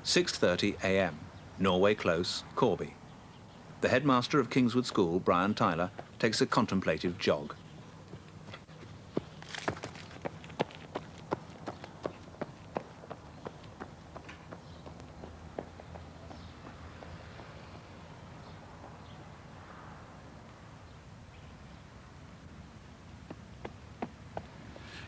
"6:30 a.m. Norway Close, Corby. The headmaster of Kingswood School, Brian Tyler, takes a contemplative jog.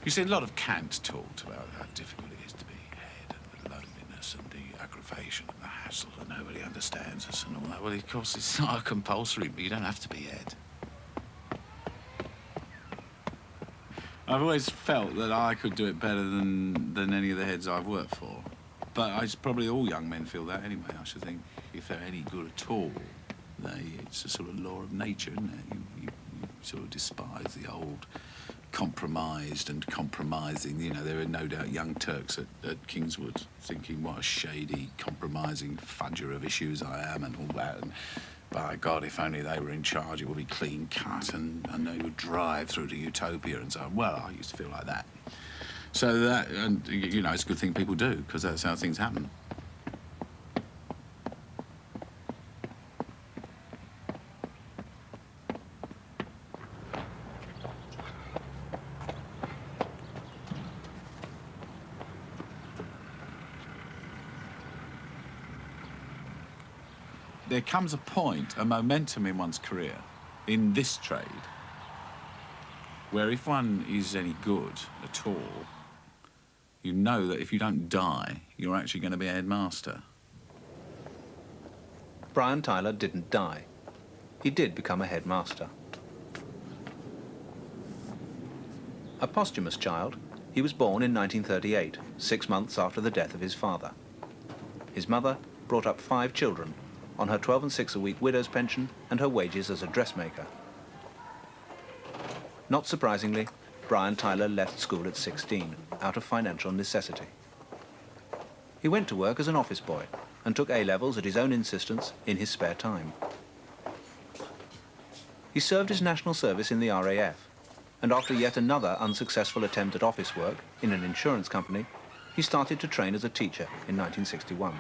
You see, a lot of Kant talked about how difficult it is to be head, and the loneliness and the aggravation and the hassle, and nobody understands us and all that. Well, of course, it's not compulsory, but you don't have to be head. I've always felt that I could do it better than any of the heads I've worked for. But probably all young men feel that anyway. I should think if they're any good at all, it's a sort of law of nature, isn't it? You sort of despise the old compromised and compromising. You know, there are no doubt young Turks at Kingswood thinking what a shady, compromising fudger of issues I am and all that. And by God, if only they were in charge, it would be clean cut and they would drive through to utopia and so on. Well, I used to feel like that. So that, and you know, it's a good thing people do, because that's how things happen. There comes a point, a momentum in one's career, in this trade, where if one is any good at all, you know that if you don't die, you're actually going to be a headmaster. Brian Tyler didn't die. He did become a headmaster. A posthumous child, he was born in 1938, 6 months after the death of his father. His mother brought up 5 children on her 12 and 6 a week widow's pension and her wages as a dressmaker. Not surprisingly, Brian Tyler left school at 16, out of financial necessity. He went to work as an office boy and took A-levels at his own insistence in his spare time. He served his national service in the RAF, and after yet another unsuccessful attempt at office work in an insurance company, he started to train as a teacher in 1961.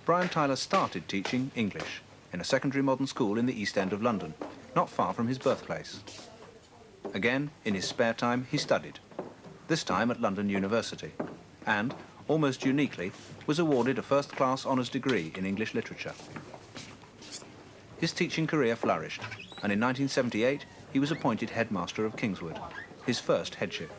Brian Tyler started teaching English in a secondary modern school in the East End of London, not far from his birthplace. Again, in his spare time, he studied, this time at London University, and, almost uniquely, was awarded a first-class honours degree in English literature. His teaching career flourished, and in 1978, he was appointed headmaster of Kingswood, his first headship.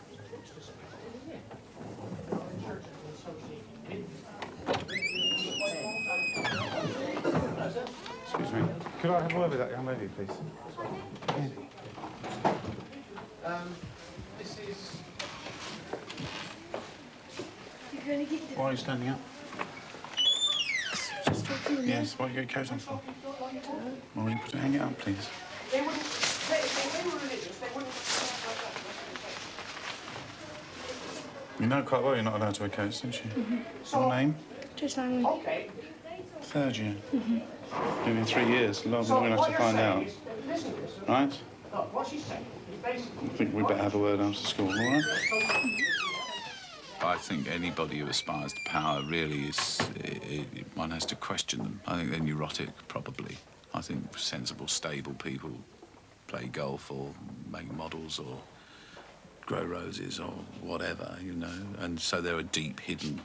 Excuse me. Could I have a word with that young lady, please? This is... Why are you standing up? Just talking to you. Yes, what are you got your coat on for? Well, will you hang it up, please? They wouldn't... If they were religious, they wouldn't... You know quite well you're not allowed to wear coats, don't you? Mm-hmm. Your name? Just Langley. Okay. 3rd year. Mm-hmm. Been in 3 years. Long enough to find out. Right? What she's saying is basically... I think we better have a word after school, all right? I think anybody who aspires to power really is... one has to question them. I think they're neurotic, probably. I think sensible, stable people play golf or make models or grow roses or whatever, you know. And so there are deep, hidden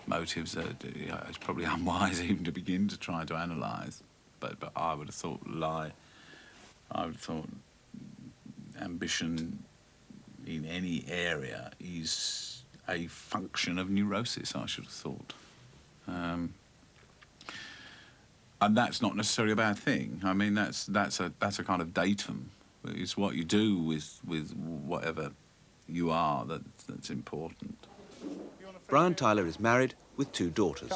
motives that it's probably unwise even to begin to try to analyse. But I would have thought ambition in any area is a function of neurosis, I should have thought. And that's not necessarily a bad thing. I mean, that's a kind of datum. It's what you do with whatever you are that's important. Brian Tyler is married with 2 daughters,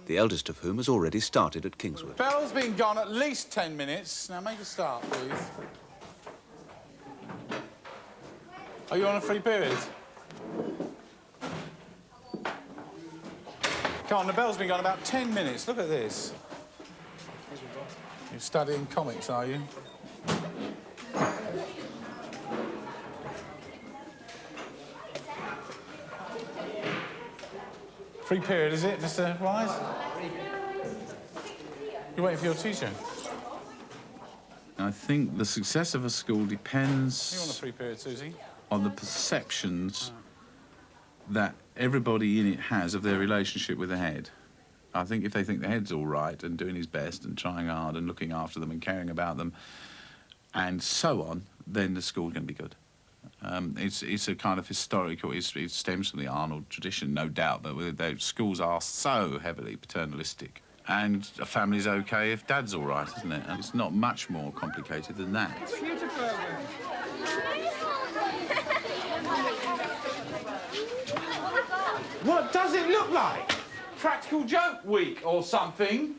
the eldest of whom has already started at Kingswood. Bell's been gone at least 10 minutes. Now make a start, please. Are you on a free period? Come on, the bell's been going about 10 minutes. Look at this. You're studying comics, are you? Free period, is it, Mr. Wise? You're waiting for your teacher? I think the success of a school depends... You want a free period, Susie? ...on the perceptions that everybody in it has of their relationship with the head. I think if they think the head's all right and doing his best and trying hard and looking after them and caring about them and so on, then the school's going to be good. It's a kind of historical... It stems from the Arnold tradition, no doubt, but schools are so heavily paternalistic. And a family's OK if dad's all right, isn't it? And it's not much more complicated than that. What does it look like? Practical Joke Week or something?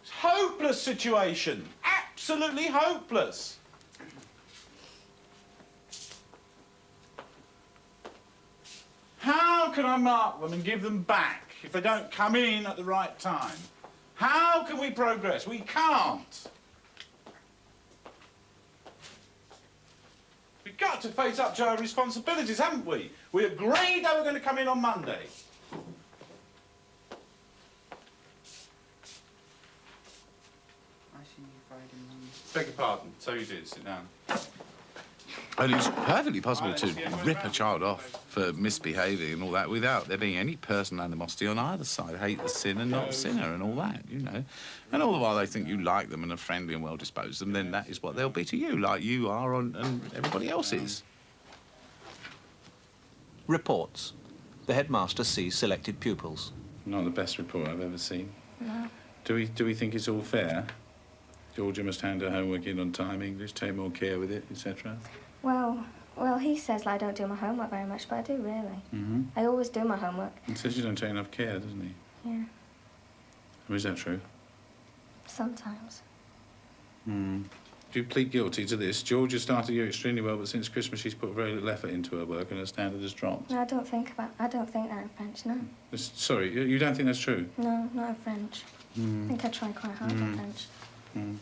It's a hopeless situation. Absolutely hopeless. How can I mark them and give them back if they don't come in at the right time? How can we progress? We can't. We've got to face up to our responsibilities, haven't we? We agreed they were going to come in on Monday. Beg your pardon. So you did. Sit down. And it's perfectly possible to rip a child off for misbehaving and all that without there being any personal animosity on either side. Hate the sin and not the sinner and all that, you know. And all the while they think you like them and are friendly and well-disposed to them, then that is what they'll be to you, like you are and everybody else is. Reports. The headmaster sees selected pupils. Not the best report I've ever seen. No. Do we think it's all fair? Georgia must hand her homework in on time, English, take more care with it, etc. Well, he says I don't do my homework very much, but I do, really. Mm-hmm. I always do my homework. He says you don't take enough care, doesn't he? Yeah, Or is that true? sometimes. Hmm. Do you plead guilty to this? Georgia started you extremely well, but since Christmas she's put very little effort into her work and her standard has dropped. No, I don't think that in French, no. Sorry, you don't think that's true? No, not in French. I think I try quite hard in French. Mm.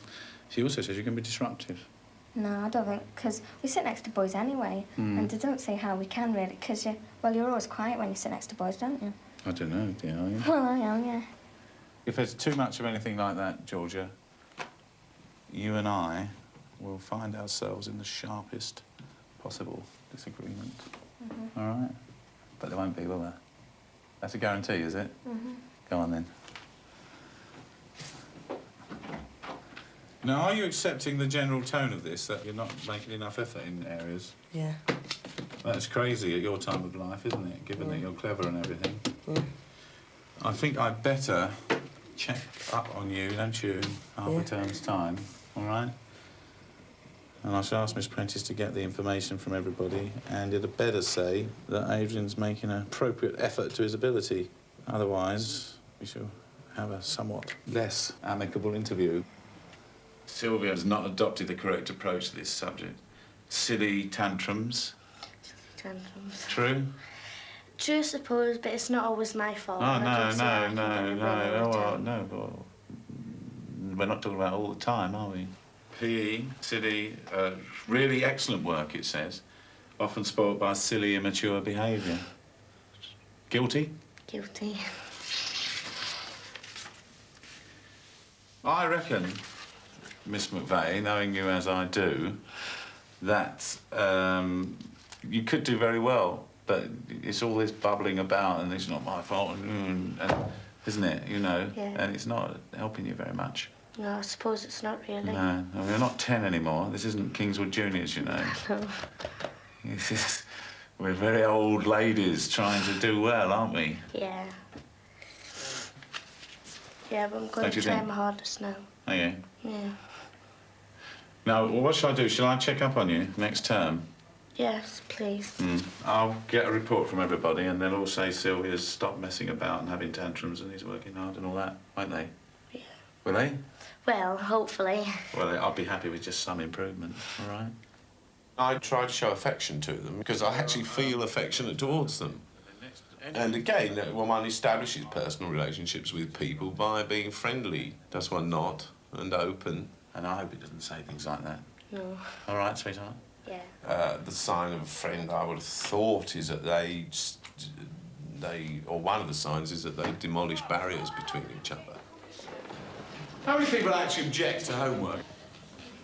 She also says you can be disruptive. No, I don't think, because we sit next to boys anyway, and I don't see how we can, really, because you're always quiet when you sit next to boys, don't you? I don't know, dear, are you? Well, I am, yeah. If there's too much of anything like that, Georgia, you and I will find ourselves in the sharpest possible disagreement. All right? But there won't be, will there? That's a guarantee, is it? Go on, then. Now, are you accepting the general tone of this, that you're not making enough effort in areas? Yeah. That's crazy at your time of life, isn't it, given that you're clever and everything? Yeah. I think I'd better check up on you, don't you, in half a term's time, all right? And I shall ask Miss Prentice to get the information from everybody, and it'd better say that Adrian's making an appropriate effort to his ability. Otherwise, we shall have a somewhat less amicable interview. Sylvia has not adopted the correct approach to this subject. Silly tantrums. Tantrums. True? True, I suppose, but it's not always my fault. Oh, no. Well, we're not talking about all the time, are we? PE, silly, really excellent work, it says. Often spoilt by silly, immature behaviour. Guilty? Guilty. I reckon, Miss McVeigh, knowing you as I do, that you could do very well, but it's all this bubbling about and it's not my fault, and isn't it, you know? Yeah. And it's not helping you very much. No, I suppose it's not really. No, we're not 10 anymore. This isn't Kingswood Juniors, you know. No. We're very old ladies trying to do well, aren't we? Yeah. Yeah, but I'm going Don't to you try think? my hardest now. Are you? Yeah. Now, what shall I do? Shall I check up on you next term? Yes, please. I'll get a report from everybody and they'll all say Sylvia's stopped messing about and having tantrums and he's working hard and all that, won't they? Yeah. Will they? Well, hopefully. Well, I'll be happy with just some improvement, all right? I try to show affection to them because I actually feel affectionate towards them. And again, one establishes personal relationships with people by being friendly. Does one not? And open. And I hope it doesn't say things like that. No. All right, sweetheart? Yeah. The sign of a friend, I would have thought, is that or one of the signs is that they demolish barriers between each other. How many people actually object to homework?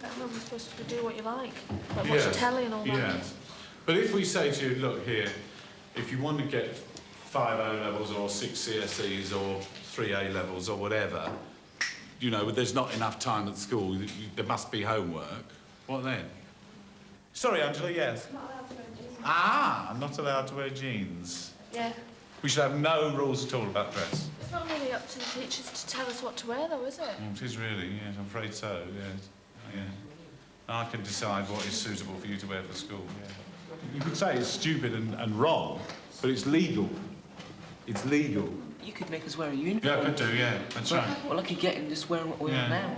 At home, you're supposed to do what you like watch telly and all that. Yes. But if we say to you, look here, if you want to get 5 O-levels or 6 CSEs or 3 A-levels or whatever, you know, there's not enough time at school, there must be homework, what then? Sorry, Angela, yes? Not allowed to wear jeans. Ah, I'm not allowed to wear jeans. Yeah. We should have no rules at all about dress. It's not really up to the teachers to tell us what to wear, though, is it? It is really, yes, I'm afraid so, yes. Yeah. I can decide what is suitable for you to wear for school, yeah. You could say it's stupid and wrong, but it's legal. It's legal. You could make us wear a uniform. Yeah, I could do, yeah, that's right. Well, I could get him just wearing what we are now.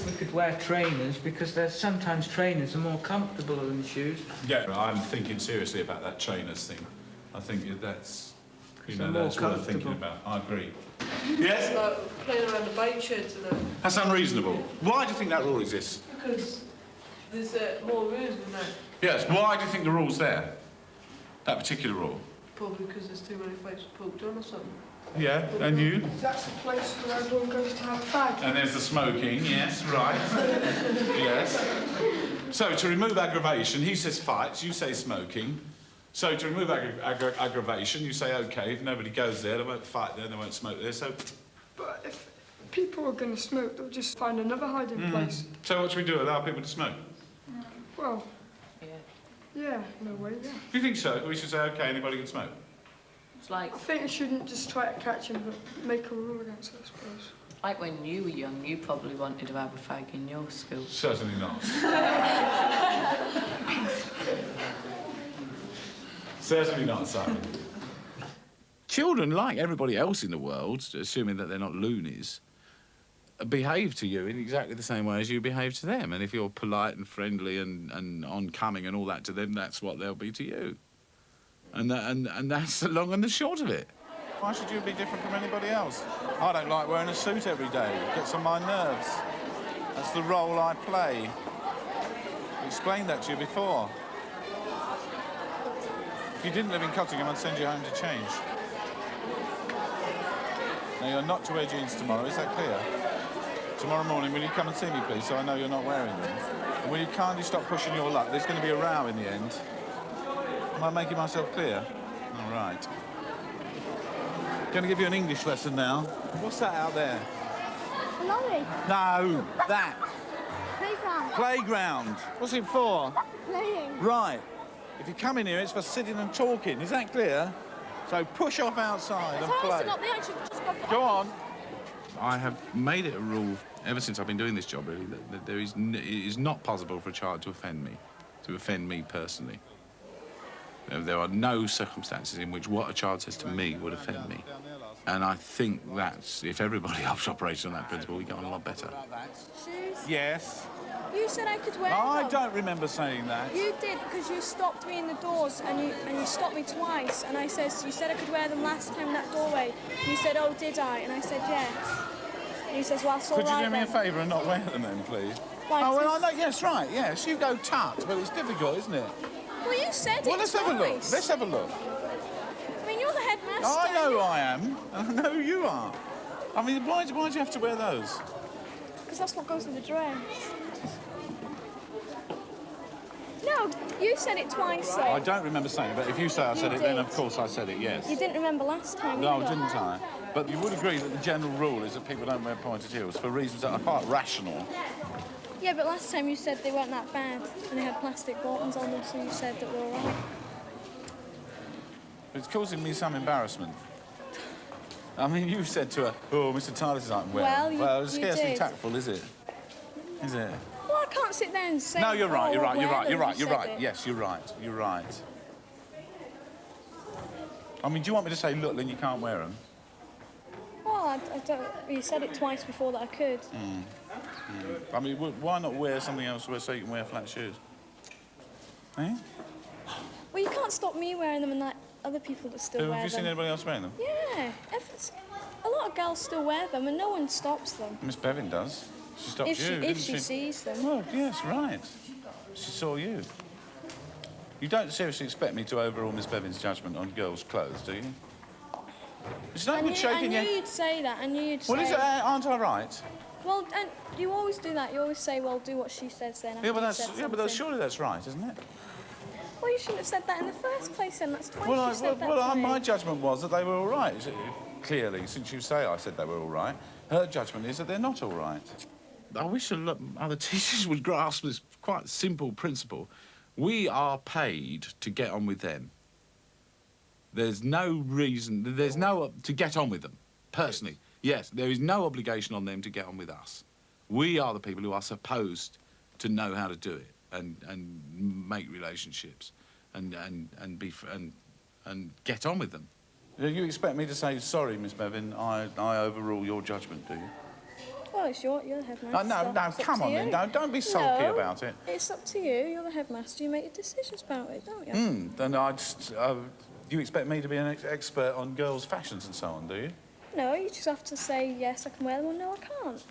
We could wear trainers because there's sometimes trainers are more comfortable than shoes. Yeah, I'm thinking seriously about that trainers thing. I think that's, you know, more that's what I'm thinking comfortable. about. I agree. Yes? Like playing around the bike sheds and that. That's unreasonable. Why do you think that rule exists? Because there's more rooms than that. Yes, why do you think the rule's there? That particular rule? Probably because there's too many places poked on or something. Yeah, and you? That's the place where everyone goes to have a fag. And there's the smoking, yes, right. Yes. So, to remove aggravation, he says fights, you say smoking. So, to remove aggravation, you say, OK, if nobody goes there, they won't fight there, they won't smoke there, so... But if people are going to smoke, they'll just find another hiding place. So what should we do, allow people to smoke? Well, yeah, no way, yeah. Do you think so? We should say, OK, anybody can smoke? It's like I think you shouldn't just try to catch him, but make a rule against it, I suppose. when you were young, you probably wanted to have a fag in your school. Certainly not. Certainly not, Simon. Children, like everybody else in the world, assuming that they're not loonies, behave to you in exactly the same way as you behave to them. And if you're polite and friendly and oncoming and all that to them, that's what they'll be to you. And that's the long and the short of it. Why should you be different from anybody else? I don't like wearing a suit every day. It gets on my nerves. That's the role I play. I explained that to you before. If you didn't live in Cottingham, I'd send you home to change. Now, you're not to wear jeans tomorrow, is that clear? Tomorrow morning, will you come and see me, please, so I know you're not wearing them? And will you kindly stop pushing your luck? There's going to be a row in the end. Am I making myself clear? All right. Going to give you an English lesson now. What's that out there? A lorry. No, that. Playground. Playground. What's it for? Playing. Right. If you come in here, it's for sitting and talking. Is that clear? So push off outside and play. Go on. I have made it a rule ever since I've been doing this job, really, that it is not possible for a child to offend me personally. There are no circumstances in which what a child says to me would offend me. And I think that's, if everybody else operated on that principle, we get on a lot better. Shoes? Yes? You said I could wear I them. don't remember saying that. You did, because you stopped me in the doors and you stopped me twice. And I says, you said I could wear them last time in that doorway. You said, oh, did I? And I said, yes. And he says, well, that's all right. Could you do me a then. favour and not wear them then, please? Why, Oh, well, I because- know, yes, right, yes. You go tucked, but it's difficult, isn't it? Well, you said it Well, let's have a look. twice. Let's have a look. I mean, you're the headmaster. I know who I am, and I know who you are. I mean, why do you have to wear those? Because that's what goes with the dress. No, you said it twice, though. I don't remember saying it, but if you say I said You it, then did. of course I said it, yes. You didn't remember last time, No, either. didn't I? But you would agree that the general rule is that people don't wear pointed heels for reasons that are quite rational. Yeah, but last time you said they weren't that bad, and they had plastic buttons on them, so you said that we were all right. It's causing me some embarrassment. I mean, you said to her, oh, Mr. Tyler's aren't wearing. Well, it's you scarcely did. tactful, is it? Is it? Well, I can't sit there and say... No, you're right, oh, you're I'll right, you're wear right, them. you're right, You you're said right. it. Yes, you're right, you're right. I mean, do you want me to say, look, then you can't wear them? Well, I don't. You said it twice before that I could. I mean, why not wear something else so you can wear flat shoes? Eh? Well, you can't stop me wearing them and that other people that still wear them. Have you seen anybody else wearing them? Yeah. A lot of girls still wear them and no one stops them. Miss Bevan does. She stopped If she sees them. Oh, yes, right. She saw you. You don't seriously expect me to overrule Miss Bevan's judgment on girls' clothes, do you? It's not good shaking I knew you'd say that. I knew you'd say... Well, aren't I right? Well, and you always do that. You always say, well, do what she says then. Surely that's right, isn't it? Well, you shouldn't have said that in the first place, then. That's twice you said that to me. My judgment was that they were all right. Clearly, since you say I said they were all right, her judgment is that they're not all right. I wish other teachers would grasp this quite simple principle. We are paid to get on with them. There's no reason, to get on with them, personally. Yes, there is no obligation on them to get on with us. We are the people who are supposed to know how to do it and make relationships and get on with them. You expect me to say, sorry, Miss Bevan, I overrule your judgment, do you? Well, you're the headmaster. No, come on then, don't be sulky about it. It's up to you. You're the headmaster. You make your decisions about it, don't you? Then you expect me to be an expert on girls' fashions and so on, do you? No, you just have to say, yes, I can wear them, or no, I can't.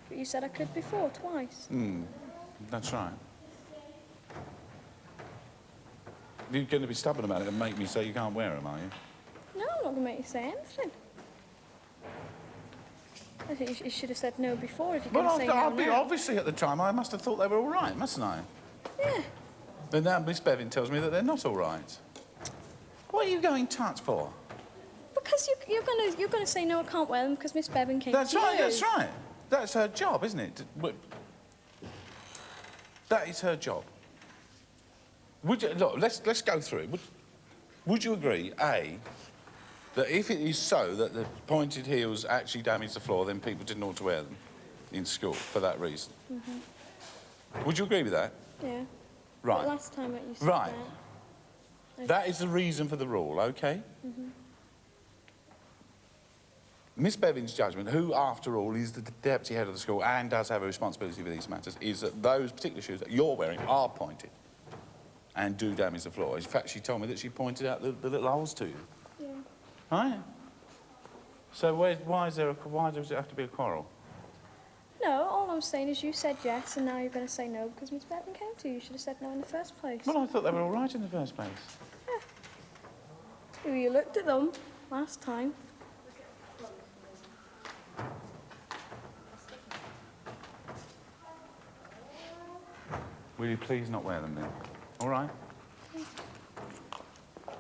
But you said I could before, twice. That's right. You're going to be stubborn about it and make me say you can't wear them, are you? No, I'm not going to make you say anything. I think you should have said no before if you're going to say no now. Obviously, at the time, I must have thought they were all right, mustn't I? Yeah. But now Miss Bevan tells me that they're not all right. What are you going tut for? Because you're gonna say no, I can't wear them because Miss Bevan came to you. That's right. That's her job, isn't it? That is her job. Would you look? Let's go through it. Would you agree, A, that if it is so that the pointed heels actually damage the floor, then people didn't ought to wear them in school for that reason? Would you agree with that? Yeah. Right. But last time that you said that. That is the reason for the rule, OK? Miss Bevan's judgment, who, after all, is the deputy head of the school and does have a responsibility for these matters, is that those particular shoes that you're wearing are pointed and do damage the floor. In fact, she told me that she pointed out the little holes to you. Yeah. Right? So why does it have to be a quarrel? No, all I'm saying is you said yes, and now you're going to say no because Miss Bevan came to you. You should have said no in the first place. Well, I thought they were all right in the first place. Yeah. You looked at them last time. Will you please not wear them then? All right?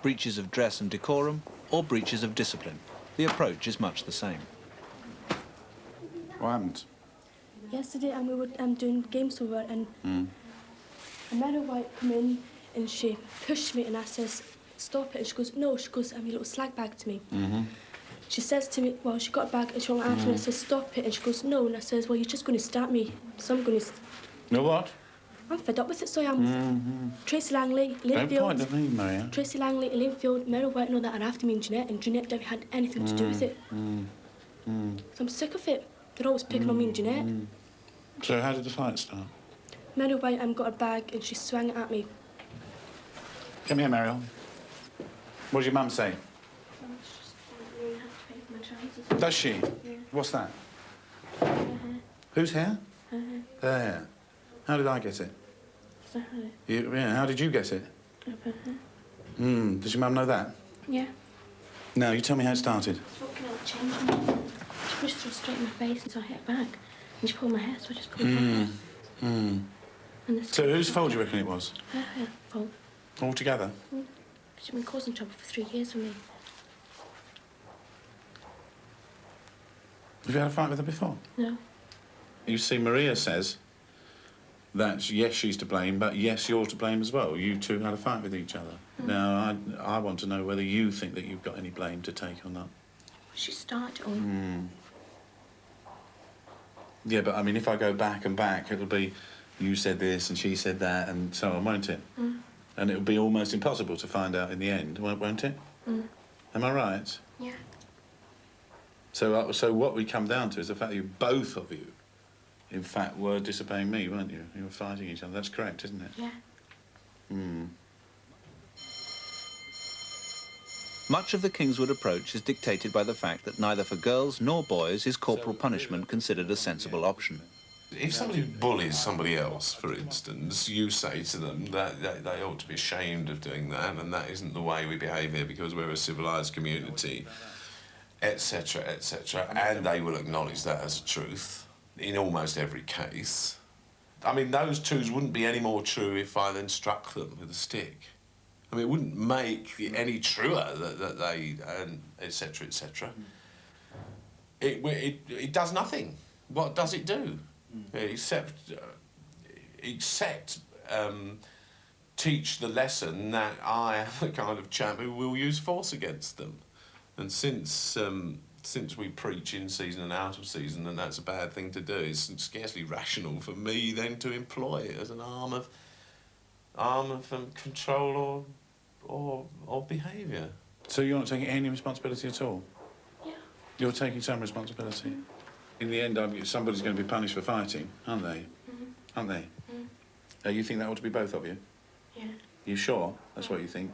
Breaches of dress and decorum or breaches of discipline. The approach is much the same. What happened? Yesterday, we were doing games over, and Amanda White come in, and she pushed me, and I says, "Stop it!" And she goes, "No." She goes, "You little slag bag" to me. She says to me, well, she got a bag, and she went after me, and I says, "Stop it!" And she goes, "No." And I says, "Well, you're just going to start me, so I'm going to." No what? I'm fed up with it, so I am. Tracy Langley, Linfield. Don't point at me, Maria. Tracy Langley, Linfield, Meryl White, and all that are after me, and Jeanette never had anything to do with it. So I'm sick of it. They're always picking on me and Jeanette. So how did the fight start? Meryl White got a bag and she swung it at me. Come here, Meryl. What did your mum say? Does she? Yeah. What's that? Her hair. Whose hair? Her hair. Her hair. How did I get it? Her Yeah, how did you get it? hair. Does your mum know that? Yeah. No, you tell me how it started. She's walking out changing. She pushed her straight in my face and so I hit her back. And she pulled my hair, so I just pulled her back. So whose fault do you reckon it was? Her hair fault. All together? She's been causing trouble for 3 years for me. Have you had a fight with her before? No. You see, Maria says that, yes, she's to blame, but yes, you're to blame as well. You two had a fight with each other. Now, I want to know whether you think that you've got any blame to take on that. She started all. Yeah, but, I mean, if I go back and back, it'll be you said this and she said that and so on, won't it? And it'll be almost impossible to find out in the end, won't it? Am I right? Yeah. So what we come down to is the fact that both of you, in fact, were disobeying me, weren't you? You were fighting each other. That's correct, isn't it? Yeah. Hmm. Much of the Kingswood approach is dictated by the fact that neither for girls nor boys is corporal punishment considered a sensible option. If somebody bullies somebody else, for instance, you say to them that they ought to be ashamed of doing that, and that isn't the way we behave here because we're a civilised community, etc., etc., and they will acknowledge that as a truth in almost every case. I mean, those twos wouldn't be any more true if I then struck them with a stick. I mean, it wouldn't make it any truer that they, etc., etc. It does nothing. What does it do? Except teach the lesson that I am the kind of chap who will use force against them. And since we preach in season and out of season, and that's a bad thing to do, it's scarcely rational for me then to employ it as an arm of control or behaviour. So you're not taking any responsibility at all? Yeah. You're taking some responsibility? In the end, somebody's going to be punished for fighting, aren't they? Aren't they? You think that ought to be both of you? Yeah. You sure? That's what you think?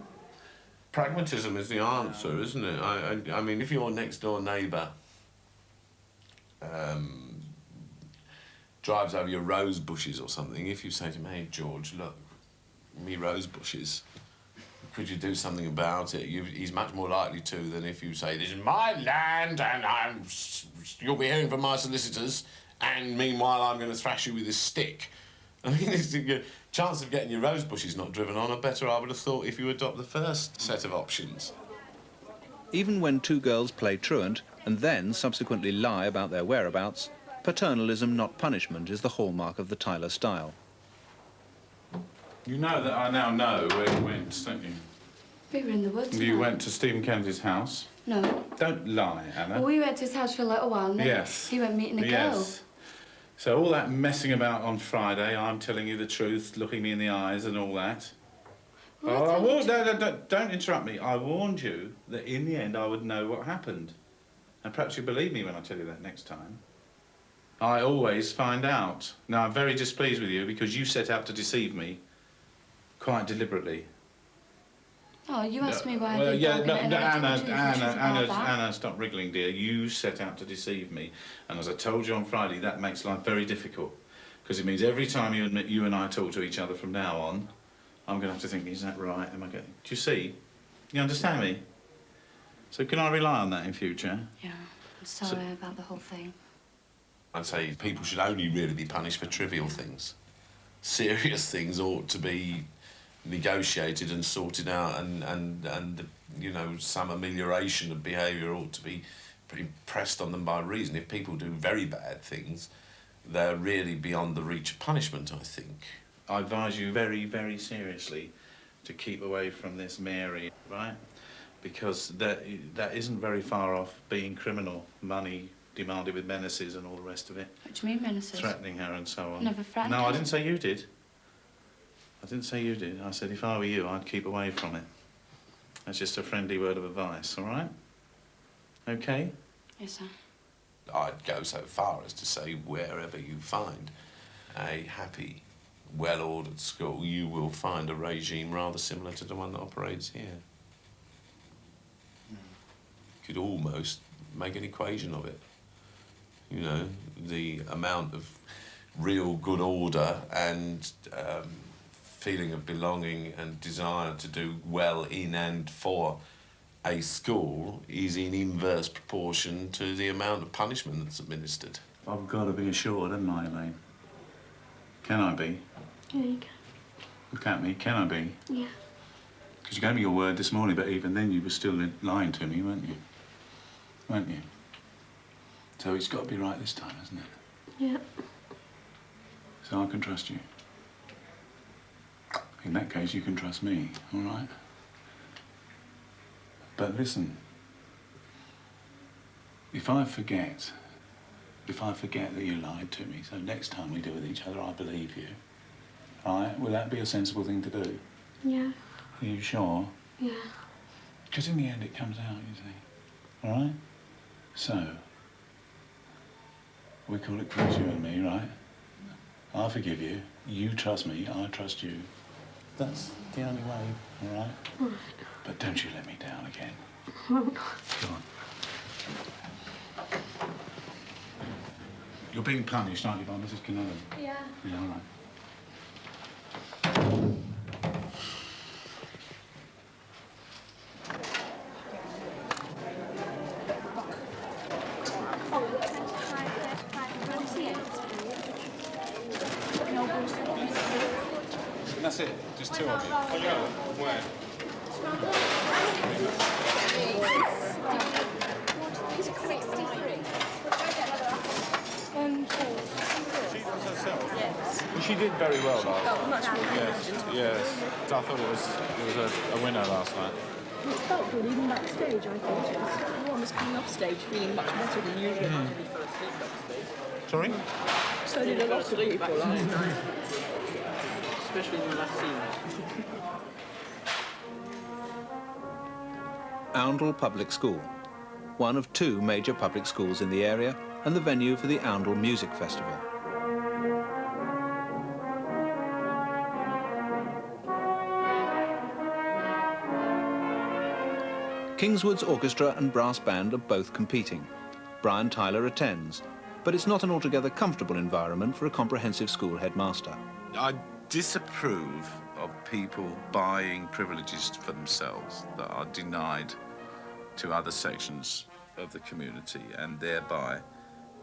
Pragmatism is the answer, isn't it? I mean, if your next-door neighbour drives over your rose bushes or something, if you say to him, hey, George, look, me rose bushes, could you do something about it? He's much more likely to than if you say, this is my land and you'll be hearing from my solicitors, and meanwhile I'm going to thrash you with this stick. I mean, the chance of getting your rose bushes not driven on are better, I would have thought, if you adopt the first set of options. Even when two girls play truant and then subsequently lie about their whereabouts, paternalism, not punishment, is the hallmark of the Tyler style. You know that I now know where you went, don't you? We were in the woods. You went to Stephen Kennedy's house. No. Don't lie, Anna. Well, we went to his house for a little while, and then Yes. he went meeting a girl. Yes. So all that messing about on Friday, I'm telling you the truth, looking me in the eyes and all that. Well, Don't interrupt me. I warned you that in the end I would know what happened. And perhaps you believe me when I tell you that next time. I always find out. Now, I'm very displeased with you because you set out to deceive me quite deliberately. Oh, you asked me why Well, I yeah, did Anna, stop wriggling, dear. You set out to deceive me, and as I told you on Friday, that makes life very difficult, because it means every time you and I talk to each other from now on, I'm going to have to think, is that right? Am I going? Do you see? You understand me? So can I rely on that in future? Yeah, I'm sorry about the whole thing. I'd say people should only really be punished for trivial things. Serious things ought to be negotiated and sorted out, and you know, some amelioration of behaviour ought to be pressed on them by reason. If people do very bad things, they're really beyond the reach of punishment, I think. I advise you very, very seriously to keep away from this Mary, right? Because that isn't very far off being criminal. Money demanded with menaces and all the rest of it. What do you mean menaces? Threatening her and so on. Never threatened No, her. I didn't say you did. I didn't say you did. I said if I were you, I'd keep away from it. That's just a friendly word of advice, all right? Okay? Yes, sir. I'd go so far as to say wherever you find a happy, well-ordered school, you will find a regime rather similar to the one that operates here. You could almost make an equation of it. You know, the amount of real good order and feeling of belonging and desire to do well in and for a school is in inverse proportion to the amount of punishment that's administered. I've got to be assured, haven't I, Elaine? Can I be? Yeah, you can. Look at me, can I be? Yeah. Because you gave me your word this morning, but even then you were still lying to me, weren't you? Weren't you? So it's got to be right this time, hasn't it? Yeah. So I can trust you. In that case, you can trust me, all right? But listen, if I forget that you lied to me, so next time we deal with each other, I believe you, all right? Will that be a sensible thing to do? Yeah. Are you sure? Yeah. Because in the end, it comes out, you see. All right? So, We call it quits, you and me, right? I forgive you. You trust me. I trust you. That's the only way, all right? All right. But don't you let me down again. Well, no. Go on. You're being punished, aren't you, by Mrs. Canova? Yeah. Yeah, all right. That's it. Just two of you. Where? She was herself. Yes. Well, she did very well last night. Oh, much more. Yes, yes. I thought it was a winner last night. It felt good, even backstage, I thought. It was everyone was coming off stage feeling much better than usual. Sorry? So did a lot of people last night. Especially in the last scene. Oundle Public School, one of two major public schools in the area and the venue for the Oundle Music Festival. Kingswood's orchestra and brass band are both competing. Brian Tyler attends, but it's not an altogether comfortable environment for a comprehensive school headmaster. I disapprove of people buying privileges for themselves that are denied to other sections of the community and thereby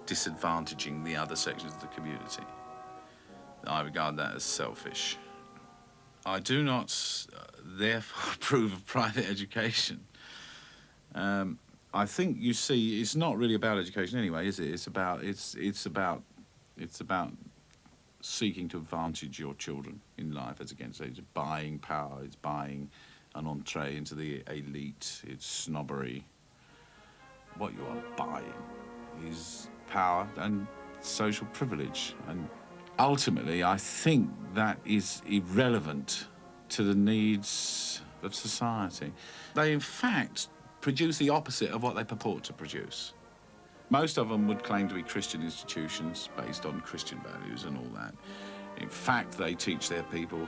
disadvantaging the other sections of the community. I regard that as selfish. I do not therefore approve of private education. I think, you see, it's not really about education anyway, is it? It's about seeking to advantage your children in life as against it's buying power, it's buying an entree into the elite, it's snobbery. What you are buying is power and social privilege. And ultimately, I think that is irrelevant to the needs of society. They, in fact, produce the opposite of what they purport to produce. Most of them would claim to be Christian institutions based on Christian values and all that. In fact, they teach their people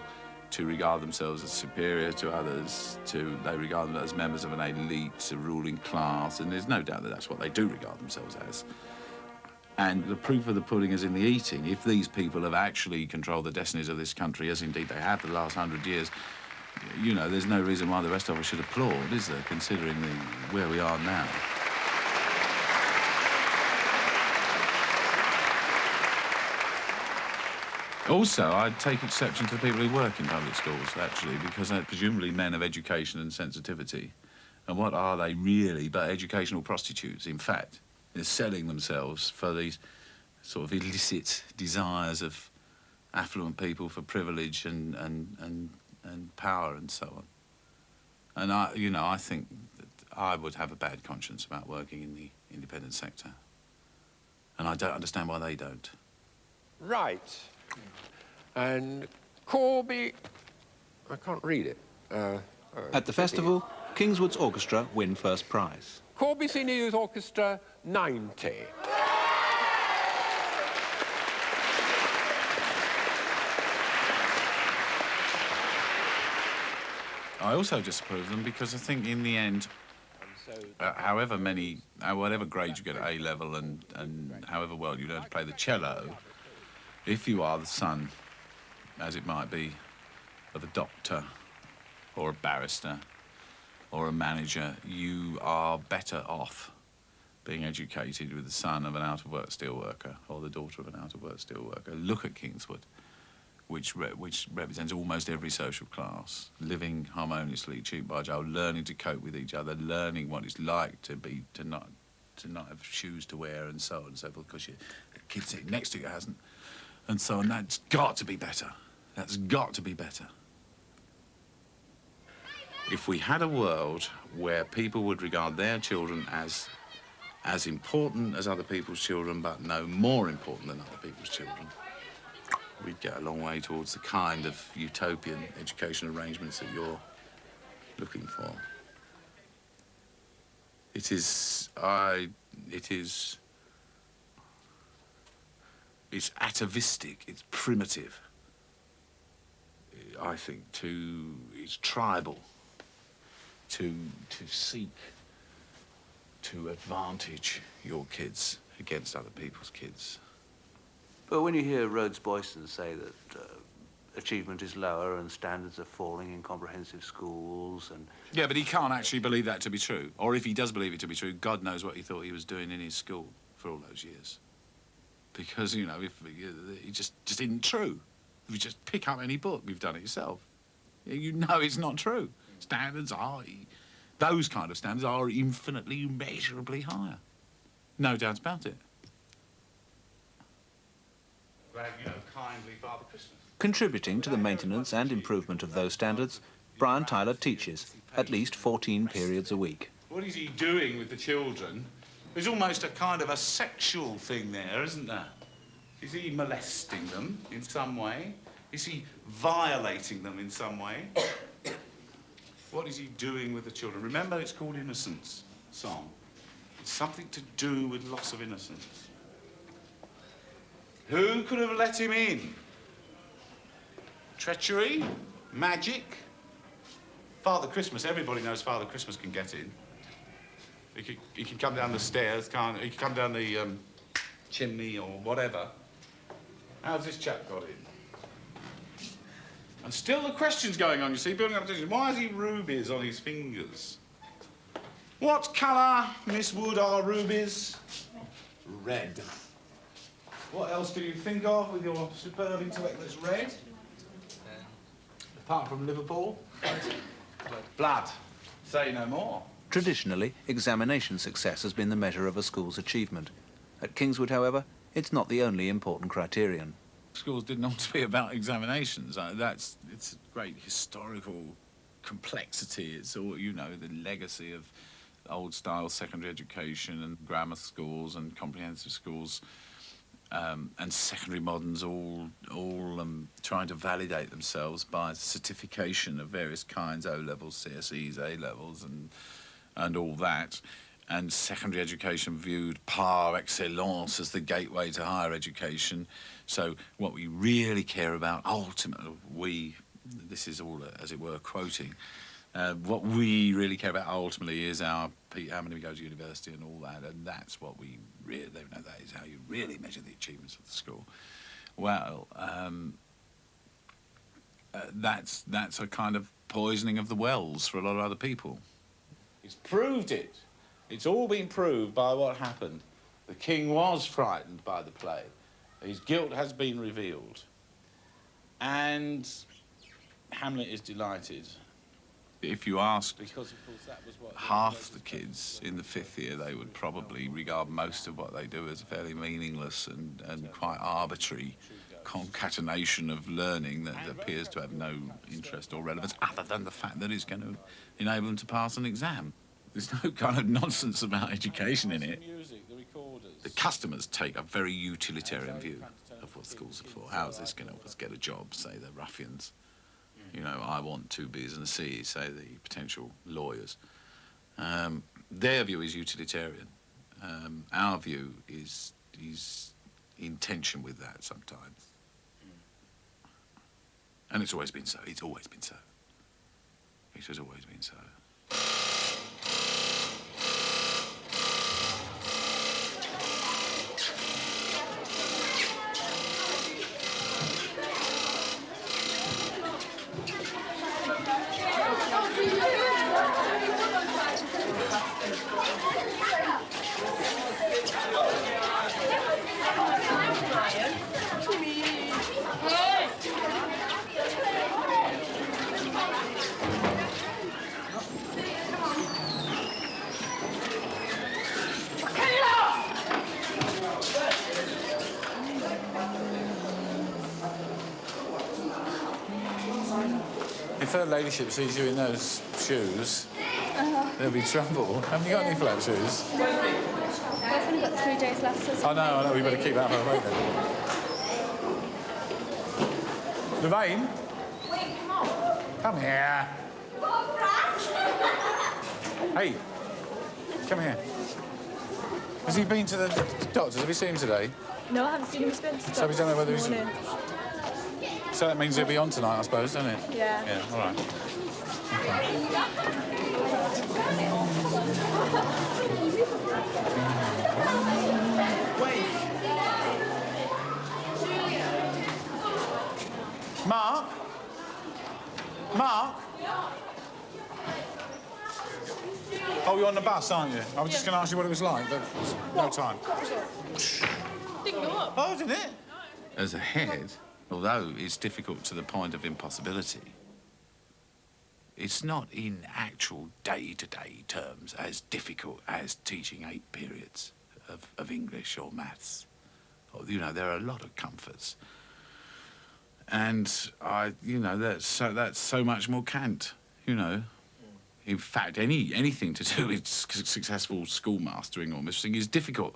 to regard themselves as superior to others, they regard them as members of an elite, a ruling class, and there's no doubt that that's what they do regard themselves as. And the proof of the pudding is in the eating. If these people have actually controlled the destinies of this country, as indeed they have for the last 100 years, you know, there's no reason why the rest of us should applaud, is there, considering where we are now. Also, I'd take exception to the people who work in public schools, actually, because they're presumably men of education and sensitivity. And what are they really but educational prostitutes, in fact? They're selling themselves for these sort of illicit desires of affluent people for privilege and power and so on. And I think that I would have a bad conscience about working in the independent sector. And I don't understand why they don't. Right. And Corby... I can't read it. At the festival, Kingswood's orchestra win first prize. Corby Senior Youth Orchestra, 90. I also disapprove of them because I think in the end, whatever grade you get at A-level and however well you learn to play the cello, if you are the son, as it might be, of a doctor or a barrister or a manager, you are better off being educated with the son of an out-of-work steelworker or the daughter of an out-of-work steelworker. Look at Kingswood, which represents almost every social class, living harmoniously, cheek by jowl, learning to cope with each other, learning what it's like to not have shoes to wear and so on and so forth, because the kid sitting next to you hasn't, and so on. That's got to be better. That's got to be better. If we had a world where people would regard their children as important as other people's children, but no more important than other people's children, we'd get a long way towards the kind of utopian education arrangements that you're looking for. It is It's atavistic, it's primitive. I think it's tribal to seek to advantage your kids against other people's kids. But when you hear Rhodes Boyson say that achievement is lower and standards are falling in comprehensive schools and... Yeah, but he can't actually believe that to be true. Or if he does believe it to be true, God knows what he thought he was doing in his school for all those years. Because, you know, if it just isn't true. If you just pick up any book, you've done it yourself. You know it's not true. Standards are... Those kind of standards are infinitely, immeasurably higher. No doubt about it. Glad, you know, kindly Father Christmas. Contributing to the maintenance and improvement of those standards, Brian Tyler teaches at least 14 periods a week. What is he doing with the children? There's almost a kind of a sexual thing there, isn't there? Is he molesting them in some way? Is he violating them in some way? What is he doing with the children? Remember, it's called Innocence Song. It's something to do with loss of innocence. Who could have let him in? Treachery? Magic? Father Christmas, everybody knows Father Christmas can get in. He can come down the stairs, he can come down the chimney or whatever. How's this chap got in? And still the question's going on, you see, building up attention. Why has he rubies on his fingers? What colour, Miss Wood, are rubies? Red. What else can you think of with your superb intellect that's red? Apart from Liverpool? Blood. Say no more. Traditionally, examination success has been the measure of a school's achievement. At Kingswood, however, it's not the only important criterion. Schools didn't ought to be about examinations. It's a great historical complexity. It's all, you know, the legacy of old-style secondary education and grammar schools and comprehensive schools and secondary moderns all trying to validate themselves by certification of various kinds, O-levels, CSEs, A-levels, and all that. And secondary education viewed par excellence as the gateway to higher education. So what we really care about, ultimately, this is all, as it were, quoting, what we really care about ultimately is how many go to university and all that, and that's what we really, that is how you really measure the achievements of the school. Well, that's a kind of poisoning of the wells for a lot of other people. He's proved it. It's all been proved by what happened. The king was frightened by the play. His guilt has been revealed. And Hamlet is delighted. If you asked half the kids in the 5th year, they would probably regard most of what they do as a fairly meaningless and quite arbitrary concatenation of learning that appears to have no interest or relevance other than the fact that it's going to enable them to pass an exam. There's no kind of nonsense about education in it. The customers take a very utilitarian view of what schools are for. How is this going to help us get a job, say the ruffians? You know, I want 2 B's and a C, say the potential lawyers. Their view is utilitarian. Our view is in tension with that sometimes. And it's always been so. It's always been so. It has always been so. If her ladyship sees you in those shoes, there'll be trouble. Haven't you got any flat shoes? No. I've only got 3 days left. So I know, we better keep that for later. Lorraine? Wait, come on. Come here. Hey, come here. Has he been to the doctors? Have you seen him today? No, I haven't seen him. He's been So we don't know whether he's... morning. So that means he'll be on tonight, I suppose, doesn't it? Yeah. Yeah, all right. Mark? Mark? Oh, you're on the bus, aren't you? I was just going to ask you what it was like, but no time. Didn't go up. Oh, didn't it? As a head, although it's difficult to the point of impossibility, it's not in actual day-to-day terms as difficult as teaching 8 periods of English or maths. You know, there are a lot of comforts. And that's so much more cant, you know. In fact, anything to do with successful schoolmastering or mastering is difficult.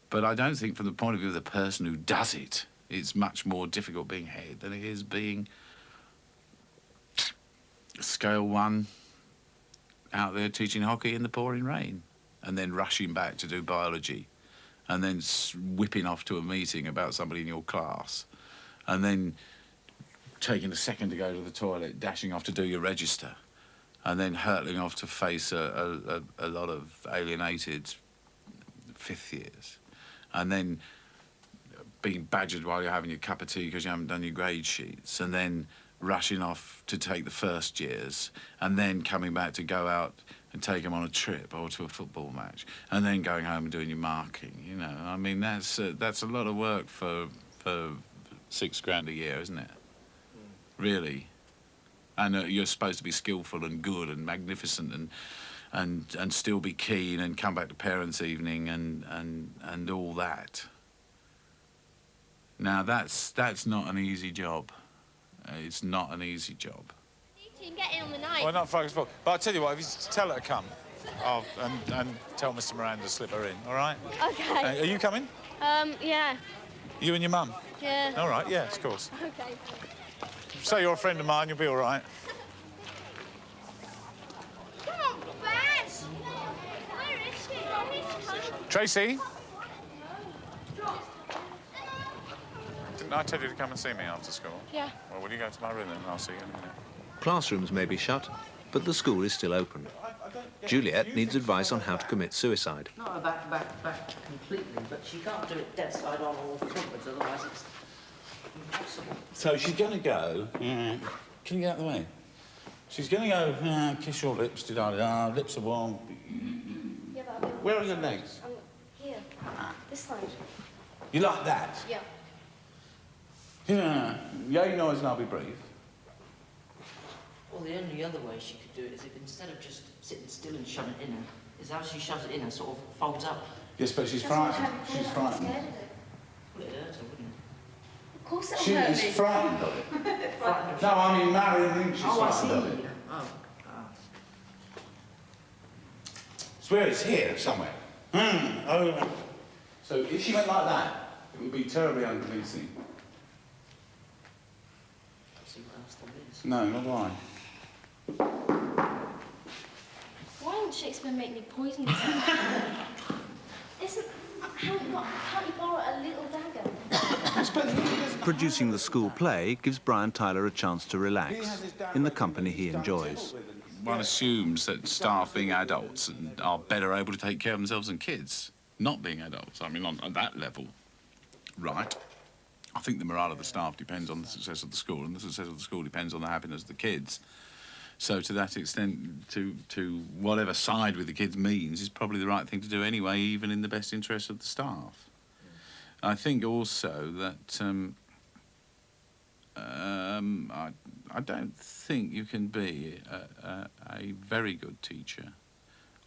But I don't think from the point of view of the person who does it, it's much more difficult being head than it is being scale 1 out there teaching hockey in the pouring rain and then rushing back to do biology and then whipping off to a meeting about somebody in your class and then taking a second to go to the toilet, dashing off to do your register and then hurtling off to face a lot of alienated 5th years and then being badgered while you're having your cup of tea because you haven't done your grade sheets and then rushing off to take the 1st years and then coming back to go out and take them on a trip or to a football match and then going home and doing your marking, you know. I mean, that's a lot of work for £6,000 a year, isn't it? Really. And you're supposed to be skillful and good and magnificent and still be keen and come back to parents' evening and all that. Now, that's not an easy job. It's not an easy job. You can get in on the night. Well, not focus, but I'll tell you what, if you tell her to come, and tell Mr. Miranda to slip her in, all right? Okay. Are you coming? Yeah. You and your mum? Yeah. All right, yes, of course. Okay. Say you're a friend of mine, you'll be all right. Come on, Baz! Where is she? Tracy? Didn't I tell you to come and see me after school? Yeah. Well, will you go to my room then, and I'll see you in a minute. Classrooms may be shut, but the school is still open. Juliet needs advice on how to commit suicide. Not back completely, but she can't do it dead side on or frontwards, otherwise it's impossible. So she's going to go... Can you get out of the way? She's going to go, kiss your lips, da-da-da, lips are warm. Yeah, but Where are your legs? Here. This side. You like that? Yeah. Yeah. Yay noise and I'll be brief. Well, the only other way she could do it is if instead of just sitting still and shoving it in her, is how she shoves it in and sort of folds up. Yes, but she's frightened. She's frightened. Well, it hurts her, wouldn't it? Of course it'll She hurt is me. frightened of it. No, I mean Marion thinks she's frightened of it. Swear it's here somewhere. Oh. So if she went like that, it would be terribly unconvincing. See what else there is. No, not do I. Why would Shakespeare make me poison myself? Can't you borrow a little dagger? Producing the school play gives Brian Tyler a chance to relax in the company he enjoys. One assumes that staff being adults are better able to take care of themselves than kids not being adults. I mean, on that level, right. I think the morale of the staff depends on the success of the school, and the success of the school depends on the happiness of the kids. So to that extent, to whatever side with the kids means is probably the right thing to do anyway, even in the best interest of the staff. I think also that I don't think you can be a very good teacher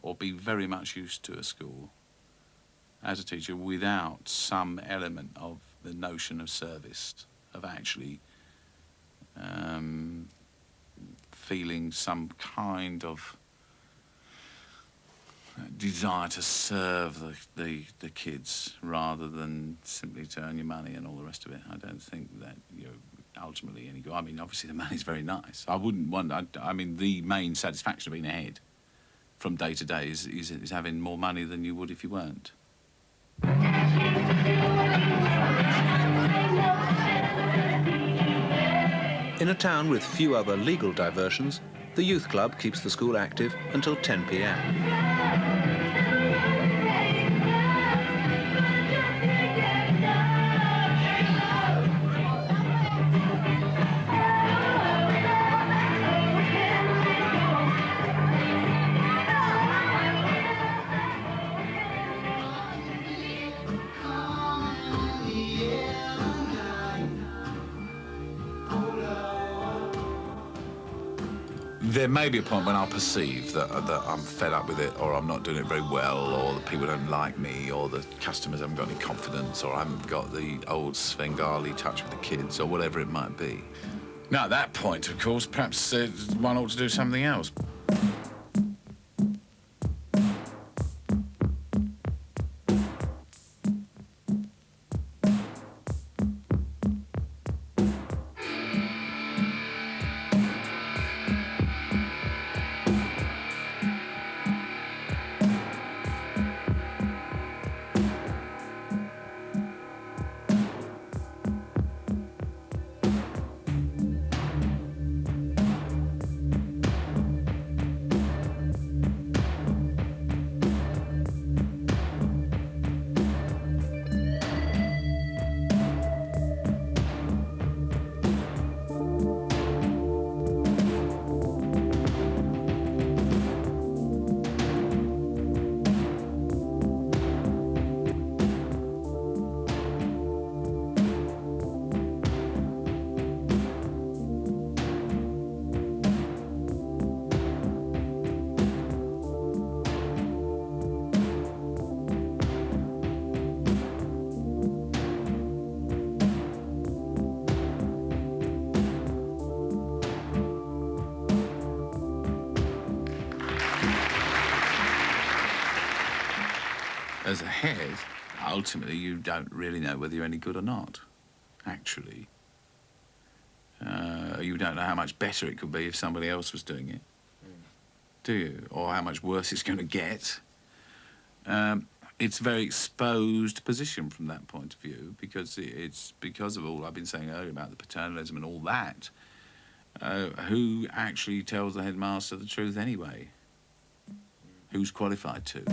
or be very much used to a school as a teacher without some element of the notion of service, of actually feeling some kind of desire to serve the kids rather than simply to earn your money and all the rest of it. I don't think that you're ultimately any good. I mean, obviously the money's very nice. I wouldn't want... I mean, the main satisfaction of being ahead from day to day is having more money than you would if you weren't. In a town with few other legal diversions, the youth club keeps the school active until 10 p.m. There may be a point when I'll perceive that I'm fed up with it, or I'm not doing it very well, or the people don't like me, or the customers haven't got any confidence, or I haven't got the old Svengali touch with the kids, or whatever it might be. Now, at that point, of course, perhaps one ought to do something else. As a head, ultimately, you don't really know whether you're any good or not, actually. You don't know how much better it could be if somebody else was doing it, do you? Or how much worse it's going to get. It's a very exposed position from that point of view, because it's because of all I've been saying earlier about the paternalism and all that. Who actually tells the headmaster the truth anyway? Who's qualified to?